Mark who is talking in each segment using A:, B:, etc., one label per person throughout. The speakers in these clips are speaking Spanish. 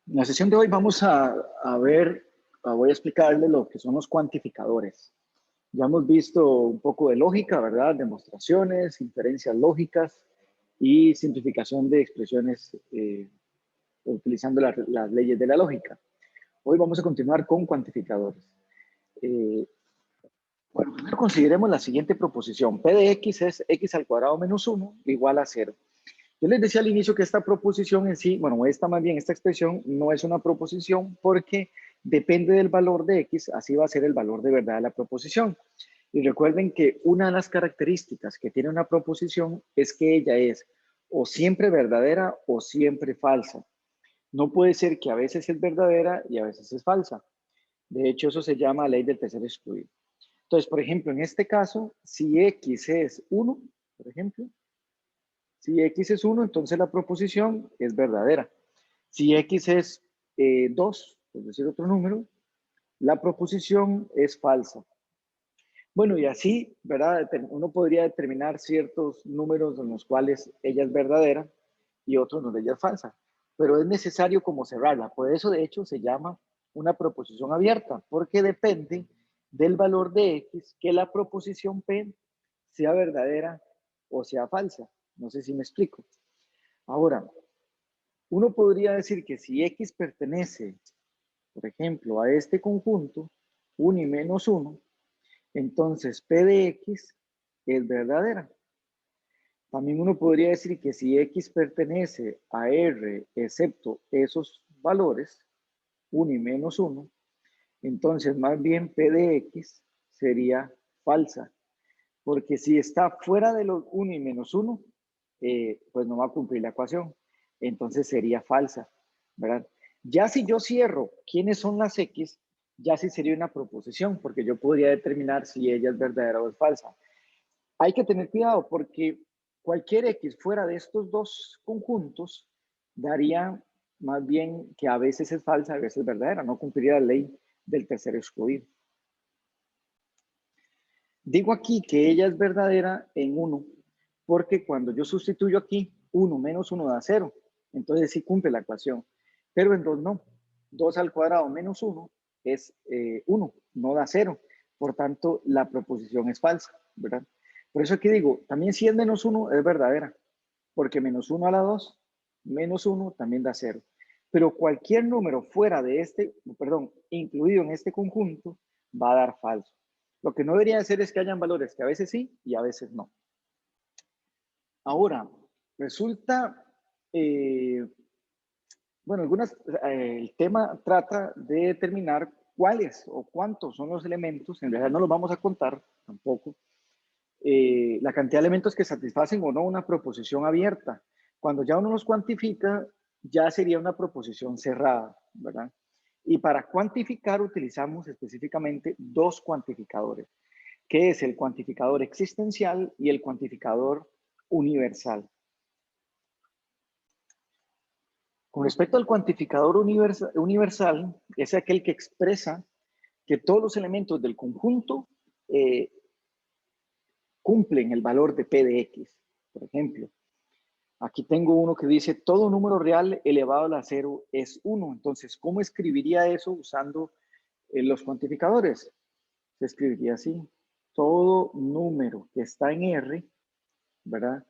A: En la sesión de hoy vamos voy a explicarles lo que son los cuantificadores. Ya hemos visto un poco de lógica, ¿verdad? Demostraciones, inferencias lógicas y simplificación de expresiones utilizando las leyes de la lógica. Hoy vamos a continuar con cuantificadores. Eh, bueno, primero consideremos la siguiente proposición. P de x es x al cuadrado menos 1 igual a 0. Yo les decía al inicio que esta proposición en sí, bueno, esta expresión no es una proposición porque depende del valor de x, así va a ser el valor de verdad de la proposición. Y recuerden que una de las características que tiene una proposición es que ella es o siempre verdadera o siempre falsa. No puede ser que a veces es verdadera y a veces es falsa. De hecho, eso se llama ley del tercer excluido. Entonces, por ejemplo, en este caso, si x es 1, por ejemplo, si x es 1, entonces la proposición es verdadera. Si x es 2, es decir, otro número, la proposición es falsa. Bueno, y así, ¿verdad? Uno podría determinar ciertos números en los cuales ella es verdadera y otros donde ella es falsa. Pero es necesario como cerrarla. Por eso, de hecho, se llama una proposición abierta, porque depende del valor de x que la proposición P sea verdadera o sea falsa. No sé si me explico. Ahora, uno podría decir que si x pertenece, por ejemplo, a este conjunto, 1 y menos 1, entonces P de x es verdadera. También uno podría decir que si x pertenece a R excepto esos valores, 1 y menos 1, entonces más bien P de x sería falsa. Porque si está fuera de los 1 y menos 1, pues no va a cumplir la ecuación. Entonces sería falsa, ¿verdad? Ya si yo cierro quiénes son las x, ya sí sería una proposición, porque yo podría determinar si ella es verdadera o es falsa. Hay que tener cuidado porque cualquier x fuera de estos dos conjuntos daría más bien que a veces es falsa, a veces es verdadera, no cumpliría la ley del tercer excluido. Digo aquí que ella es verdadera en 1, porque cuando yo sustituyo aquí, 1 menos 1 da 0. Entonces sí cumple la ecuación. Pero en 2 no. 2 al cuadrado menos 1 es 1, no da 0. Por tanto, la proposición es falsa, ¿verdad? Por eso aquí digo, también si es menos 1 es verdadera, porque menos 1 a la 2, menos 1 también da 0. Pero cualquier número fuera de incluido en este conjunto, va a dar falso. Lo que no debería ser es que hayan valores que a veces sí y a veces no. Ahora, resulta, bueno, el tema trata de determinar cuáles o cuántos son los elementos, en realidad no los vamos a contar tampoco, la cantidad de elementos que satisfacen o no una proposición abierta. Cuando ya uno los cuantifica, ya sería una proposición cerrada, ¿verdad? Y para cuantificar utilizamos específicamente dos cuantificadores, que es el cuantificador existencial y el cuantificador universal. Con respecto al cuantificador universal, es aquel que expresa que todos los elementos del conjunto cumplen el valor de P de X. Por ejemplo, aquí tengo uno que dice todo número real elevado a la 0 es 1. Entonces, ¿cómo escribiría eso usando los cuantificadores? Se escribiría así. Todo número que está en R, ¿verdad?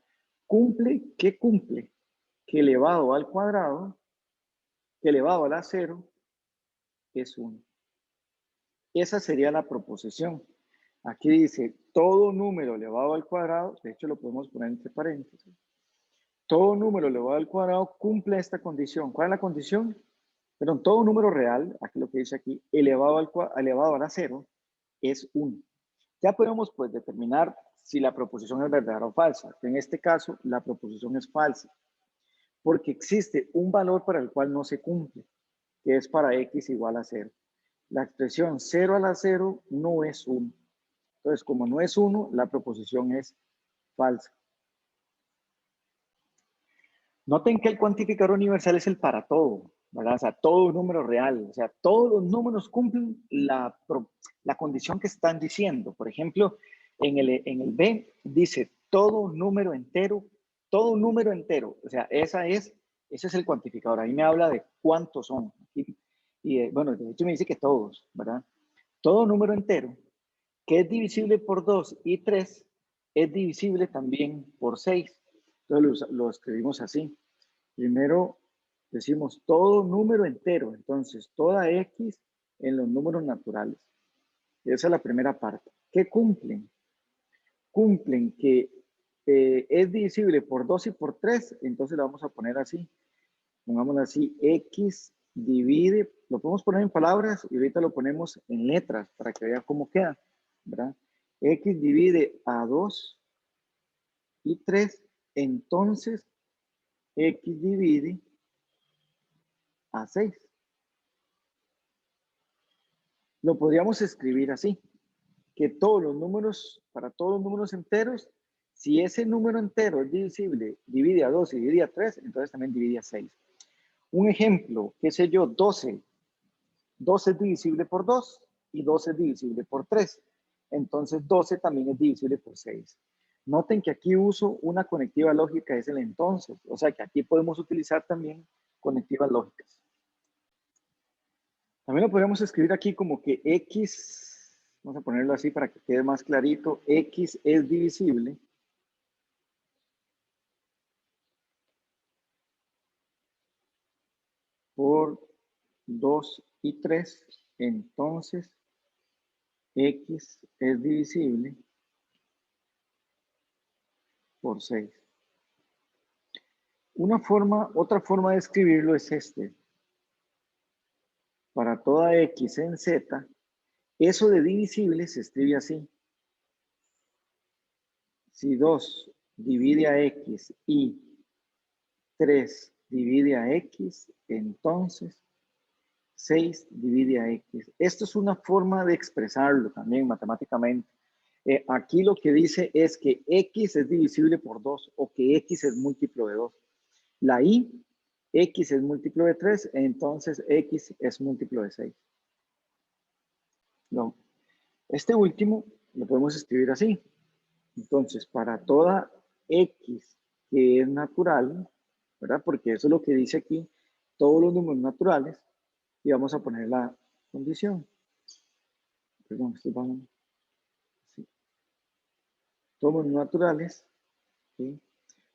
A: ¿Qué cumple? Que elevado al cuadrado, que elevado a la 0 es 1. Esa sería la proposición. Aquí dice todo número elevado al cuadrado, de hecho lo podemos poner entre paréntesis. Todo número elevado al cuadrado cumple esta condición. ¿Cuál es la condición? Perdón, todo número real, aquí lo que dice aquí, elevado a la 0 es 1. Ya podemos pues determinar si la proposición es verdadera o falsa. En este caso, la proposición es falsa, porque existe un valor para el cual no se cumple, que es para x igual a 0. La expresión 0 a la 0 no es 1. Entonces, como no es 1, la proposición es falsa. Noten que el cuantificador universal es el para todo, ¿verdad? O sea, todo número real. O sea, todos los números cumplen la condición que están diciendo. Por ejemplo, en el B dice todo número entero. O sea, esa es Ese es el cuantificador. Ahí me habla de cuántos son. Bueno, de hecho me dice que todos, ¿verdad? Todo número entero que es divisible por 2 y 3 es divisible también por 6. Entonces lo escribimos así. Primero decimos todo número entero. Entonces, toda X en los números naturales. Esa es la primera parte. ¿Qué cumplen? Cumplen que es divisible por 2 y por 3, entonces la vamos a poner así. Pongámoslo así, X divide, lo podemos poner en palabras y ahorita lo ponemos en letras para que vea cómo queda, ¿verdad? X divide a 2 y 3, entonces X divide a 6. Lo podríamos escribir así, que todos los números, para todos los números enteros, si ese número entero es divisible, divide a 2 y divide a 3, entonces también divide a 6. Un ejemplo, qué sé yo, 12. 12 es divisible por 2 y 12 es divisible por 3. Entonces 12 también es divisible por 6. Noten que aquí uso una conectiva lógica, es el entonces. O sea que aquí podemos utilizar también conectivas lógicas. También lo podemos escribir aquí como que X, vamos a ponerlo así para que quede más clarito, X es divisible por 2 y 3, entonces X es divisible por 6. Otra forma de escribirlo es este. Para toda X en Z, eso de divisible se escribe así. Si 2 divide a X y 3 divide a X, entonces 6 divide a X. Esto es una forma de expresarlo también matemáticamente. Aquí lo que dice es que X es divisible por 2 o que X es múltiplo de 2. La Y, X es múltiplo de 3, entonces X es múltiplo de 6. No. Este último lo podemos escribir así. Entonces, para toda X que es natural, ¿verdad? Porque eso es lo que dice aquí, todos los números naturales, y vamos a poner la condición. Perdón, estoy bajando. Sí. Todos los naturales, ¿sí?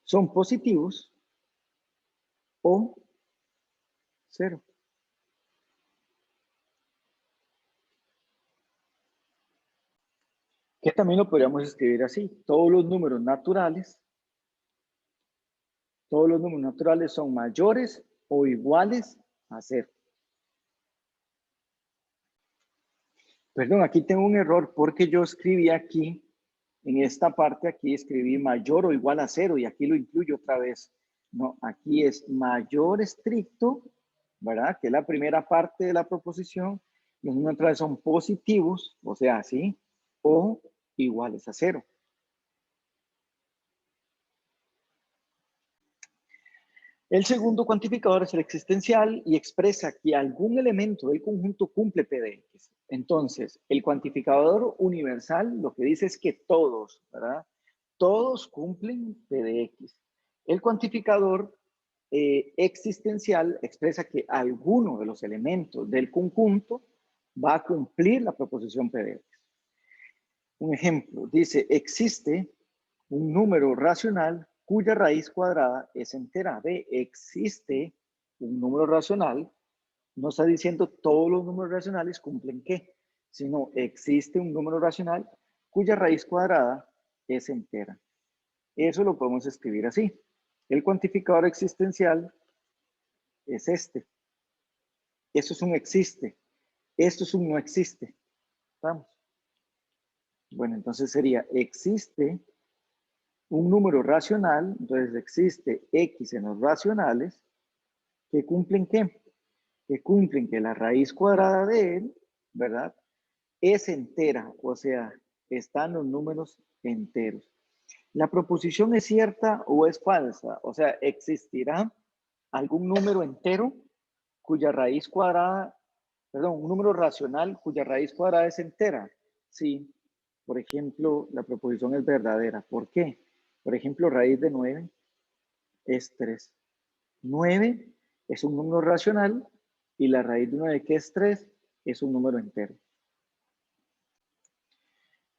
A: Son positivos o cero. Que también lo podríamos escribir así. Todos los números naturales son mayores o iguales a cero. Perdón, aquí tengo un error porque yo escribí aquí, en esta parte aquí escribí mayor o igual a cero y aquí lo incluyo otra vez. No, aquí es mayor estricto, ¿verdad? Que es la primera parte de la proposición. Los números naturales son positivos, o sea, ¿sí? O iguales a cero. El segundo cuantificador es el existencial y expresa que algún elemento del conjunto cumple P de X. Entonces, el cuantificador universal lo que dice es que todos, ¿verdad? Todos cumplen P de X. El cuantificador existencial expresa que alguno de los elementos del conjunto va a cumplir la proposición P de X. Un ejemplo, dice, existe un número racional cuya raíz cuadrada es entera. Ve, existe un número racional, no está diciendo todos los números racionales cumplen qué, sino existe un número racional cuya raíz cuadrada es entera. Eso lo podemos escribir así. El cuantificador existencial es este. Eso es un existe. Esto es un no existe. ¿Estamos? Bueno, entonces sería existe un número racional, entonces existe X en los racionales, que cumplen ¿qué? Que cumplen que la raíz cuadrada de él, ¿verdad? Es entera, o sea, están los números enteros. ¿La proposición es cierta o es falsa? O sea, ¿existirá algún número entero cuya raíz cuadrada, perdón, un número racional cuya raíz cuadrada es entera? Sí. Por ejemplo, la proposición es verdadera. ¿Por qué? Por ejemplo, raíz de 9 es 3. 9 es un número racional y la raíz de 9, que es 3, es un número entero.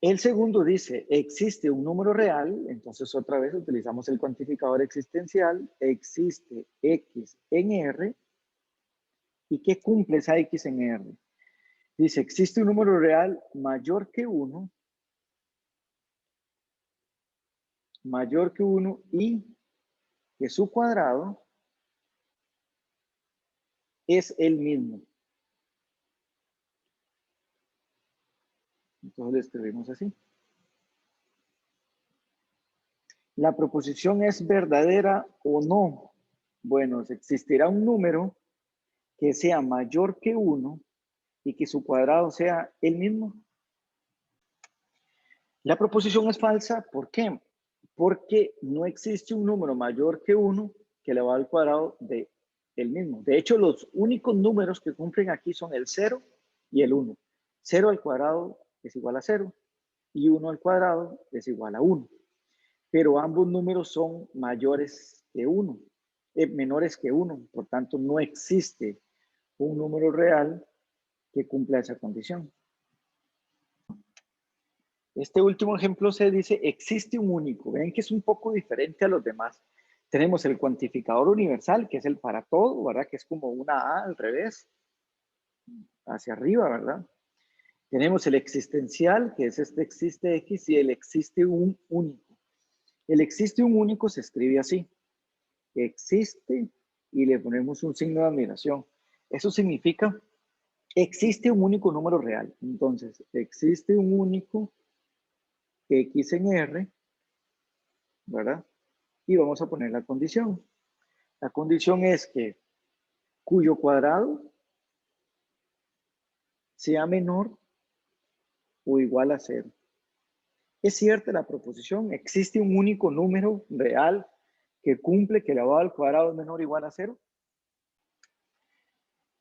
A: El segundo dice, existe un número real, entonces otra vez utilizamos el cuantificador existencial, existe X en R, ¿y qué cumple esa X en R? Dice, existe un número real mayor que 1 y que su cuadrado es el mismo. Entonces lo escribimos así. ¿La proposición es verdadera o no? Bueno, existirá un número que sea mayor que 1 y que su cuadrado sea el mismo. La proposición es falsa, ¿por qué? Porque no existe un número mayor que 1 que elevado al cuadrado de el mismo. De hecho, los únicos números que cumplen aquí son el 0 y el 1. 0 al cuadrado es igual a 0 y 1 al cuadrado es igual a 1. Pero ambos números son mayores que 1, menores que 1. Por tanto, no existe un número real que cumpla esa condición. Este último ejemplo se dice, existe un único. Ven que es un poco diferente a los demás. Tenemos el cuantificador universal, que es el para todo, ¿verdad? Que es como una A al revés, hacia arriba, ¿verdad? Tenemos el existencial, que es este existe X, y el existe un único. El existe un único se escribe así. Existe y le ponemos un signo de admiración. Eso significa, existe un único número real. Entonces, existe un único X en R, ¿verdad? Y vamos a poner la condición. La condición es que cuyo cuadrado sea menor o igual a 0. Es cierta la proposición, existe un único número real que cumple que elevado al cuadrado es menor o igual a 0.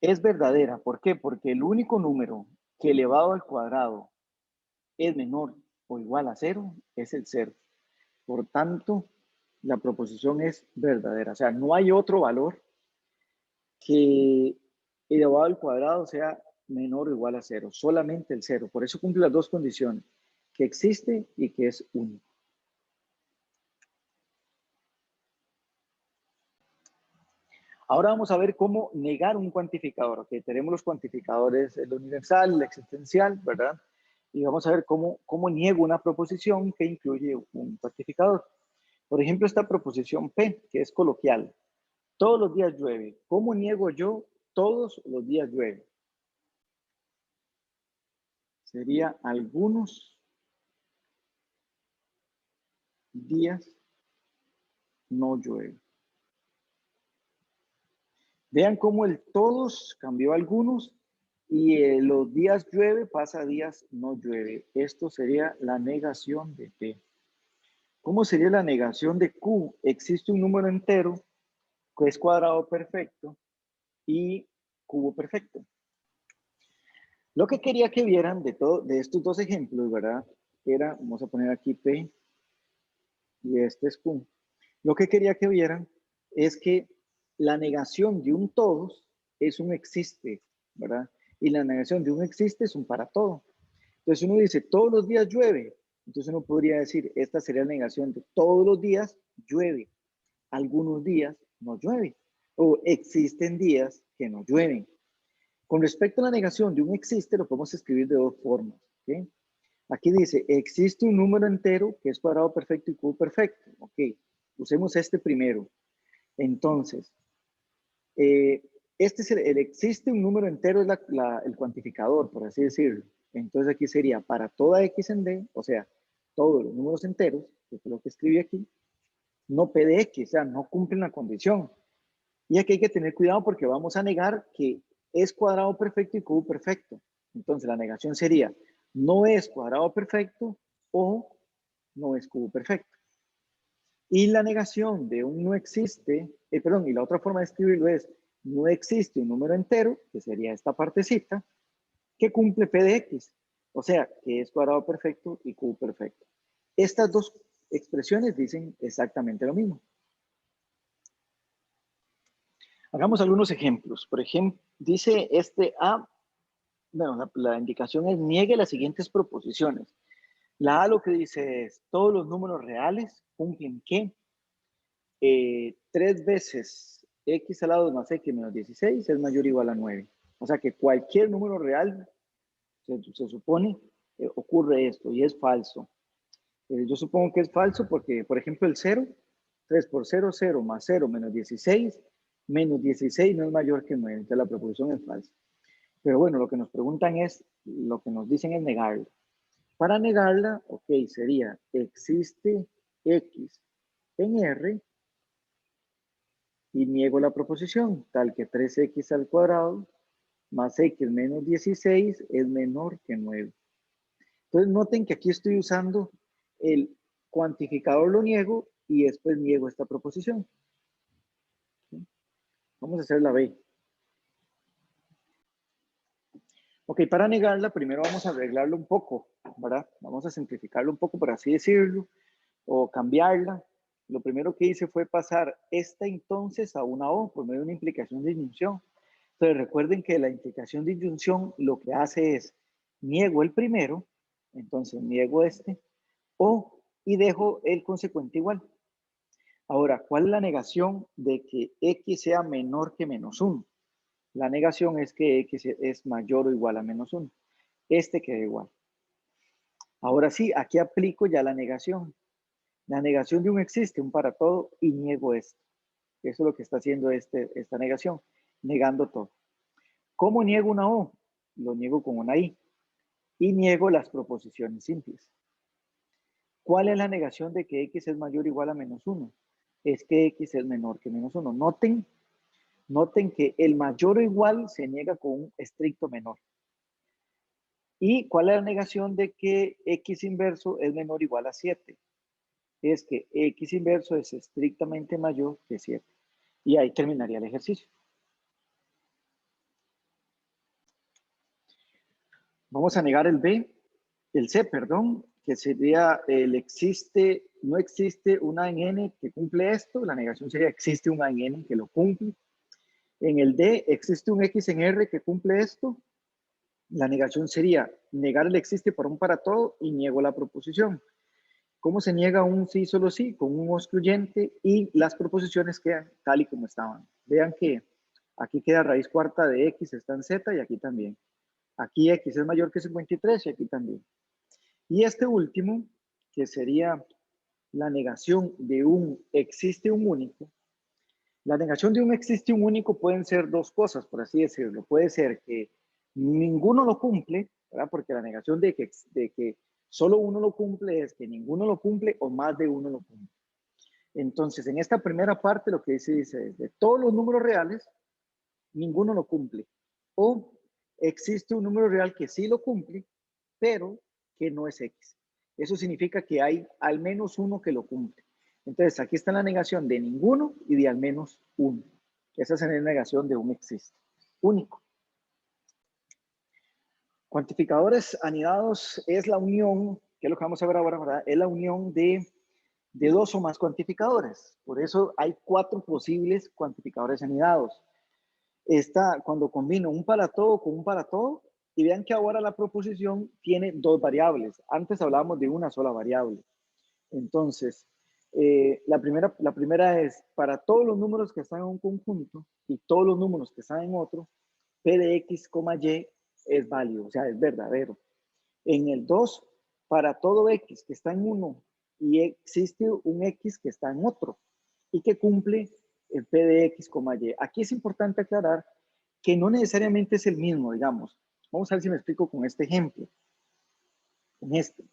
A: Es verdadera, ¿por qué? Porque el único número que elevado al cuadrado es menor o igual a 0 es el 0. Por tanto, la proposición es verdadera. O sea, no hay otro valor que elevado al cuadrado sea menor o igual a 0, solamente el 0. Por eso cumple las dos condiciones, que existe y que es único. Ahora vamos a ver cómo negar un cuantificador. Okay, tenemos los cuantificadores, el universal, el existencial, ¿verdad? Y vamos a ver cómo niego una proposición que incluye un cuantificador. Por ejemplo, esta proposición P, que es coloquial. Todos los días llueve. ¿Cómo niego yo todos los días llueve? Sería algunos días no llueve. Vean cómo el todos cambió a algunos y los días llueve pasa a días no llueve. Esto sería la negación de P. ¿Cómo sería la negación de Q? Existe un número entero que es cuadrado perfecto y cubo perfecto. Lo que quería que vieran de estos dos ejemplos, ¿verdad? Era, vamos a poner aquí P y este es Q. Lo que quería que vieran es que la negación de un todos es un existe, ¿verdad? Y la negación de un existe es un para todo. Entonces uno dice, todos los días llueve. Entonces uno podría decir, esta sería la negación de todos los días llueve. Algunos días no llueve. O existen días que no llueven. Con respecto a la negación de un existe, lo podemos escribir de dos formas. ¿Okay? Aquí dice, existe un número entero que es cuadrado perfecto y cubo perfecto. Ok, usemos este primero. Entonces, este es existe un número entero, es el cuantificador, por así decirlo. Entonces aquí sería para toda x en d, o sea, todos los números enteros, que es lo que escribí aquí, no p de x, o sea, no cumplen la condición. Y aquí hay que tener cuidado porque vamos a negar que es cuadrado perfecto y cubo perfecto. Entonces la negación sería, no es cuadrado perfecto o no es cubo perfecto. Y la negación de un no existe, y la otra forma de escribirlo es, no existe un número entero, que sería esta partecita, que cumple p de x, o sea, que es cuadrado perfecto y cubo perfecto. Estas dos expresiones dicen exactamente lo mismo. Hagamos algunos ejemplos. Por ejemplo, dice este A, bueno, la indicación es niegue las siguientes proposiciones. La A lo que dice es, todos los números reales cumplen que 3 veces x al lado más x menos 16 es mayor o igual a 9. O sea que cualquier número real, se supone, ocurre esto y es falso. Yo supongo que es falso porque, por ejemplo, el 0, 3 por 0, 0 más 0 menos 16 no es mayor que 9. Entonces la proposición es falsa. Pero bueno, lo que nos preguntan es, lo que nos dicen es negarla. Para negarla, ok, sería existe x en R y niego la proposición, tal que 3x al cuadrado más x menos 16 es menor que 9. Entonces noten que aquí estoy usando el cuantificador, lo niego y después niego esta proposición. ¿Sí? Vamos a hacer la B. Ok, para negarla, primero vamos a arreglarlo un poco, ¿verdad? Vamos a simplificarlo un poco, por así decirlo, o cambiarla. Lo primero que hice fue pasar esta entonces a una O por medio de una implicación de disyunción. Entonces recuerden que la implicación de disyunción lo que hace es niego el primero, entonces niego este, o y dejo el consecuente igual. Ahora, ¿cuál es la negación de que x sea menor que menos 1? La negación es que x es mayor o igual a menos 1. Este queda igual. Ahora sí, aquí aplico ya la negación. La negación de un existe, un para todo, y niego esto. Eso es lo que está haciendo esta negación, negando todo. ¿Cómo niego una O? Lo niego con una I. Y niego las proposiciones simples. ¿Cuál es la negación de que x es mayor o igual a menos 1? Es que x es menor que menos 1. Noten que el mayor o igual se niega con un estricto menor. ¿Y cuál es la negación de que x inverso es menor o igual a 7? Es que x inverso es estrictamente mayor que 7. Y ahí terminaría el ejercicio. Vamos a negar el C, perdón, que sería no existe una en N que cumple esto. La negación sería existe una en N que lo cumple. En el D, existe un X en R que cumple esto. La negación sería negar el existe para un para todo y niego la proposición. ¿Cómo se niega un sí solo sí? Con un excluyente y las proposiciones quedan tal y como estaban. Vean que aquí queda raíz cuarta de X está en Z y aquí también. Aquí X es mayor que 53 y aquí también. Y este último, que sería la negación de un existe un único. La negación de un existe un único pueden ser dos cosas, por así decirlo. Puede ser que ninguno lo cumple, ¿verdad? Porque la negación de que solo uno lo cumple es que ninguno lo cumple o más de uno lo cumple. Entonces, en esta primera parte lo que dice es de todos los números reales, ninguno lo cumple. O existe un número real que sí lo cumple, pero que no es X. Eso significa que hay al menos uno que lo cumple. Entonces, aquí está la negación de ninguno y de al menos uno. Esa es la negación de un existe único. Cuantificadores anidados es la unión, que es lo que vamos a ver ahora, ¿verdad? Es la unión de dos o más cuantificadores. Por eso hay 4 posibles cuantificadores anidados. Está cuando combino un para todo con un para todo, y vean que ahora la proposición tiene 2 variables. Antes hablábamos de una sola variable. Entonces, la primera es para todos los números que están en un conjunto y todos los números que están en otro, P de X, Y es válido, o sea, es verdadero. En el 2, para todo X que está en uno y existe un X que está en otro y que cumple el P de X, Y. Aquí es importante aclarar que no necesariamente es el mismo, digamos. Vamos a ver si me explico con este ejemplo. En este.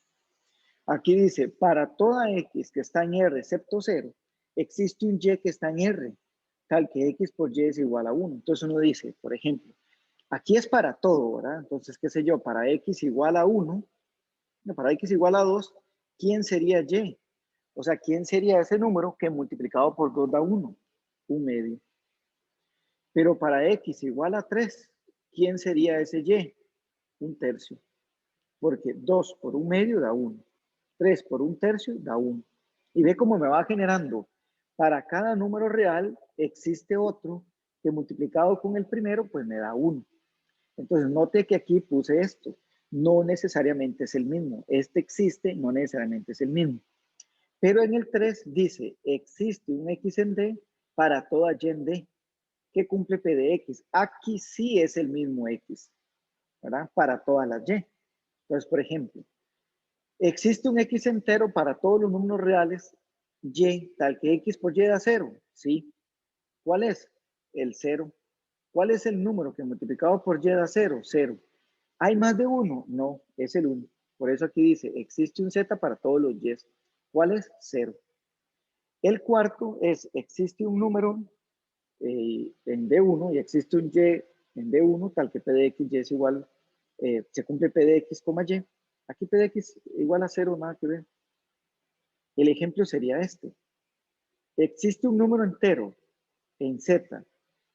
A: Aquí dice, para toda X que está en R excepto 0, existe un Y que está en R, tal que X por Y es igual a 1. Entonces uno dice, por ejemplo, aquí es para todo, ¿verdad? Entonces, qué sé yo, para X igual a 1, para X igual a 2, ¿quién sería Y? O sea, ¿quién sería ese número que multiplicado por 2 da 1? Un medio. Pero para X igual a 3, ¿quién sería ese Y? Un tercio. Porque 2 por un medio da 1. 3 por un tercio da 1. Y ve cómo me va generando. Para cada número real existe otro que multiplicado con el primero, pues me da 1. Entonces, note que aquí puse esto. No necesariamente es el mismo. Este existe, no necesariamente es el mismo. Pero en el 3 dice, existe un x en D para toda y en D que cumple P de X. Aquí sí es el mismo X, ¿verdad? Para todas las Y. Entonces, por ejemplo, existe un X entero para todos los números reales Y, tal que X por Y da 0. Sí. ¿Cuál es? El 0. ¿Cuál es el número que multiplicado por Y da 0? 0. ¿Hay más de 1? No, es el 1. Por eso aquí dice, existe un Z para todos los Y. ¿Cuál es? 0. El cuarto es, existe un número en D1 y existe un Y en D1, tal que P de X, Y es igual, se cumple P de X, Y. Aquí P de X igual a 0, nada que ver. El ejemplo sería este. Existe un número entero en Z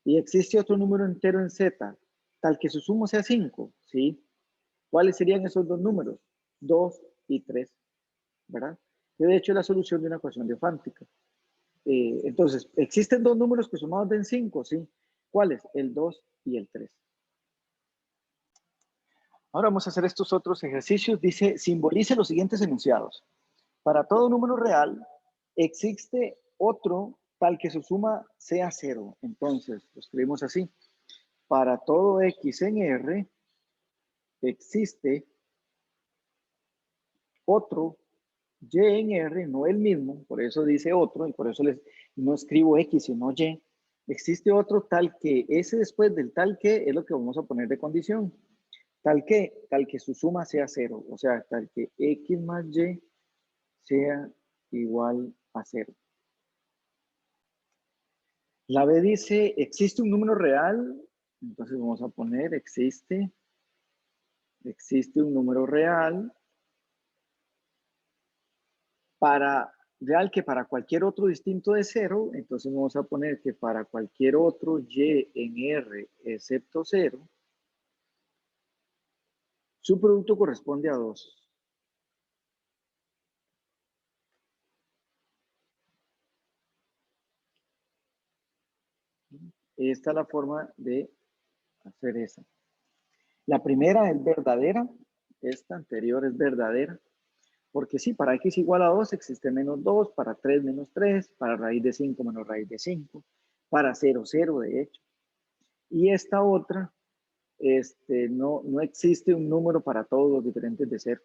A: y existe otro número entero en Z, tal que su sumo sea 5, ¿sí? ¿Cuáles serían esos dos números? 2 y 3, ¿verdad? Que de hecho es la solución de una ecuación diofántica. Entonces, ¿existen dos números que sumados den 5? Sí. ¿Cuáles? El 2 y el 3. Ahora vamos a hacer estos otros ejercicios. Dice, simbolice los siguientes enunciados. Para todo número real, existe otro tal que su suma sea 0. Entonces, lo escribimos así. Para todo x en R, existe otro y en R, no el mismo, por eso dice otro, y por eso no escribo x, sino y. Existe otro tal que, ese después del tal que es lo que vamos a poner de condición. Tal que su suma sea 0, o sea, tal que x más y sea igual a 0. La B dice, existe un número real, entonces vamos a poner existe un número real real que para cualquier otro distinto de 0, entonces vamos a poner que para cualquier otro y en R excepto 0, su producto corresponde a 2. Esta es la forma de hacer esa. La primera es verdadera, esta anterior es verdadera, porque sí, para x igual a 2 existe menos 2, para 3 menos 3, para raíz de 5 menos raíz de 5, para 0, 0 de hecho. Y esta otra, no existe un número para todos los diferentes de 0,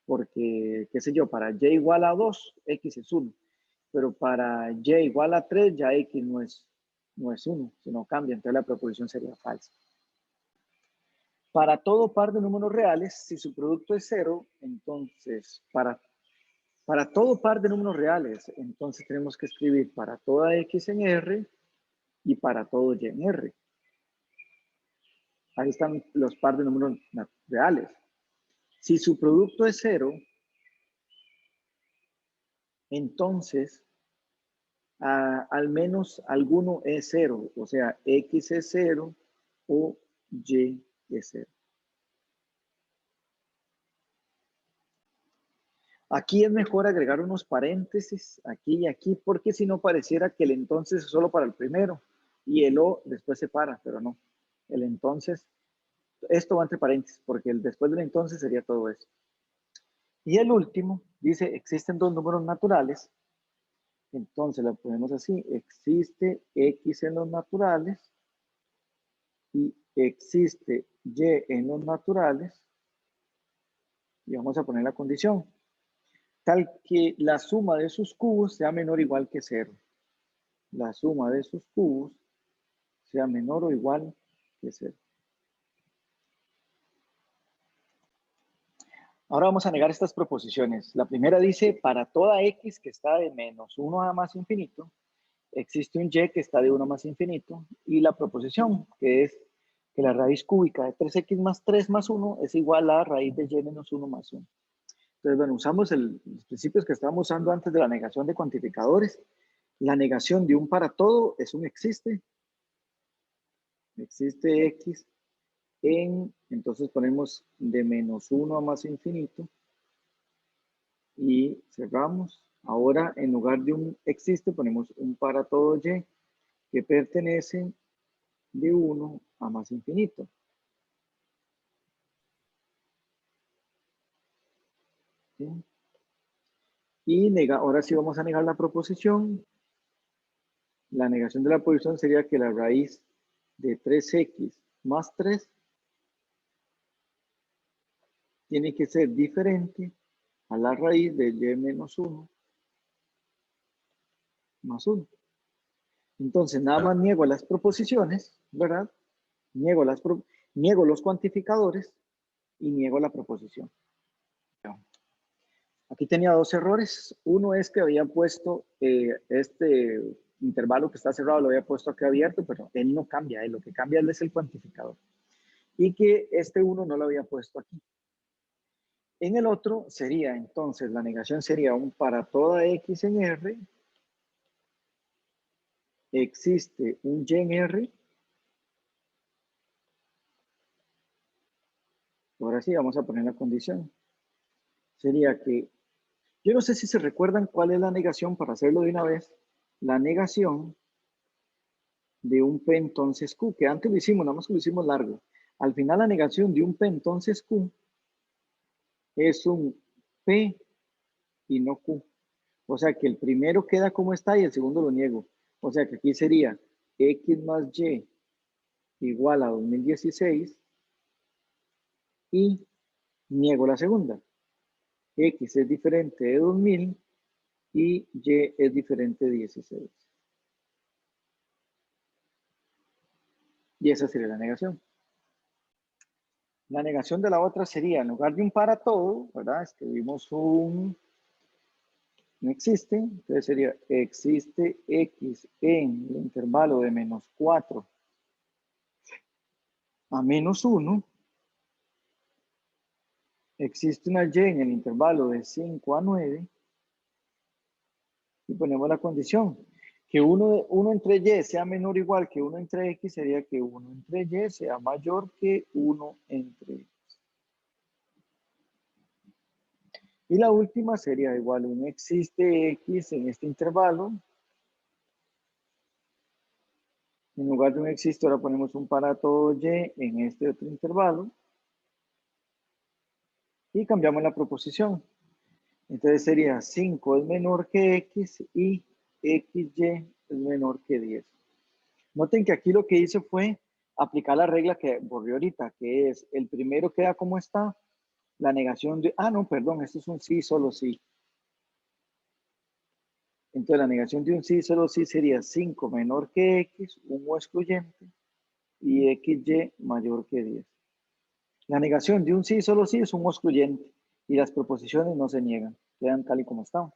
A: porque, qué sé yo, para y igual a 2, x es 1, pero para y igual a 3, ya x no es 1, sino cambia, entonces la proposición sería falsa. Para todo par de números reales, si su producto es 0, entonces para todo par de números reales, entonces tenemos que escribir para toda x en R y para todo y en R. Ahí están los par de números reales. Si su producto es 0, entonces al menos alguno es 0, o sea, x es 0 o y es 0. Aquí es mejor agregar unos paréntesis aquí y aquí, porque si no pareciera que el entonces es solo para el primero y el o después se para, pero no. El entonces, esto va entre paréntesis, porque el después del entonces sería todo eso. Y el último dice, existen dos números naturales. Entonces lo ponemos así, existe x en los naturales y existe y en los naturales. Y vamos a poner la condición tal que la suma de sus cubos sea menor o igual que 0. La suma de sus cubos sea menor o igual que 0. Ahora vamos a negar estas proposiciones. La primera dice, para toda x que está de menos 1 a más infinito, existe un y que está de 1 más infinito, y la proposición, que es que la raíz cúbica de 3x más 3 más 1 es igual a raíz de y menos 1 más 1. Entonces, bueno, usamos los principios que estábamos usando antes de la negación de cuantificadores. La negación de un para todo es un existe. Existe x entonces ponemos de menos 1 a más infinito y cerramos. Ahora, en lugar de un existe, ponemos un para todo y que pertenece de 1 a más infinito. ¿Sí? Y ahora sí vamos a negar la proposición. La negación de la proposición sería que la raíz de 3x más 3 tiene que ser diferente a la raíz de y menos 1 más 1. Entonces, nada más niego las proposiciones, ¿verdad? Niego los cuantificadores y niego la proposición. Aquí tenía dos errores. Uno es que había puesto este intervalo que está cerrado, lo había puesto aquí abierto, pero él no cambia, lo que cambia es el cuantificador. Y que este 1 no lo había puesto aquí. En el otro sería, entonces, la negación sería un para toda x en R, existe un y en R. Ahora sí, vamos a poner la condición. Sería que, yo no sé si se recuerdan cuál es la negación, para hacerlo de una vez. La negación de un P entonces Q, que antes lo hicimos, nada más que lo hicimos largo. Al final la negación de un P entonces Q es un P y no Q. O sea que el primero queda como está y el segundo lo niego. O sea que aquí sería X más Y igual a 2016 y niego la segunda. X es diferente de 2000 y Y es diferente de 16. Y esa sería la negación. La negación de la otra sería, en lugar de un para todo, ¿verdad? Escribimos un no existe, entonces sería existe X en el intervalo de menos 4 a menos 1, existe una Y en el intervalo de 5 a 9 y ponemos la condición. Que 1 entre Y sea menor o igual que 1 entre X sería que 1 entre Y sea mayor que 1 entre X. Y la última sería igual a un existe X en este intervalo. En lugar de un existe, ahora ponemos un para todo Y en este otro intervalo. Y cambiamos la proposición. Entonces sería 5 es menor que X y XY es menor que 10. Noten que aquí lo que hice fue aplicar la regla que borré ahorita, que es el primero queda como está, la negación de, no, perdón, esto es un sí, solo sí. Entonces la negación de un sí, solo sí sería 5 menor que X, un O excluyente, y XY mayor que 10. La negación de un sí, solo sí es un O excluyente, y las proposiciones no se niegan, quedan tal y como están.